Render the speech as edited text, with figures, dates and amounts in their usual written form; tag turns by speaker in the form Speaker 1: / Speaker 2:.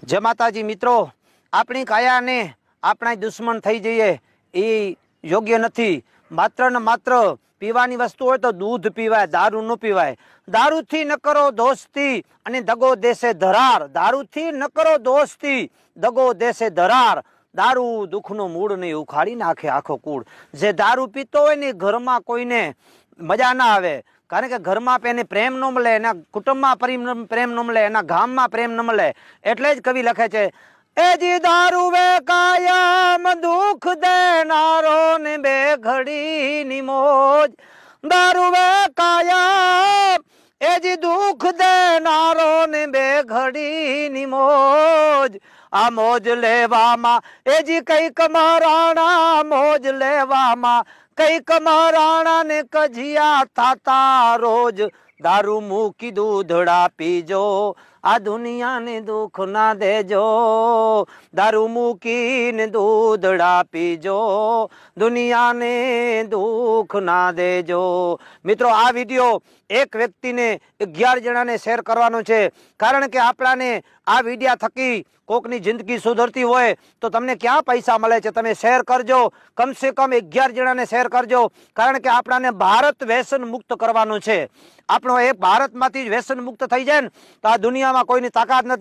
Speaker 1: जय माताजी मित्रों, अपनी काया ने अपना दुश्मन थई जईए ए योग्य नहीं। मात्र ने मात्र पीवानी वस्तु हो तो दूध पीवाय, दारू न पीवाय। दारू थी न करो दोस्ती अने दगो देसे धरार। दारू थी न करो दोस्ती, दगो देसे धरार। दारू दुखनो मूળ नहीं, उखाड़ी नाखे आखो कूड़। जे दारू पीतो होय ने घर में कोई ने मजा ना आवे, कारण के घर में એને પ્રેમ ન મળે, એના કુટુંબમાં પ્રેમ ન મળે, એના ગામમાં પ્રેમ ન મળે। એટલે જ કવિ લખે છે, એ જી દારૂ વે કાયમ દુઃખ દેનારો ને બે ઘડીની મોજ। દારૂ વે કાયમ એ જી દુઃખ દેનારો ને બે ઘડીની મોજ। આ મોજ લેવામાં એ જી કઈક મરાણા, મોજ લેવામાં कईक महाराणा ने कजिया थाता रोज। दारू मूकी दूधड़ा पीजो, आ दुनिया ने दुख ना देजो। दारू मूकी ने दूधड़ा पीजो, दुनिया ने दुख ना देजो। मित्रों, आ विडियो एक व्यक्ति ने 11 जना ने शेर करवानो छे, कारण के आपड़ा ने आ विडिया थकी कोकनी जिंदगी सुधरती होय तो तमने क्या पैसा मळे छे। तमे शेर करजो, कम से कम 11 जना ने शेर करजो, कारण के आपणाने भारत व्यसन मुक्त करवानो छे। आपणो एक भारत मांथी व्यसन मुक्त थई जाय तो आ दुनिया में कोईनी ताकात नथी।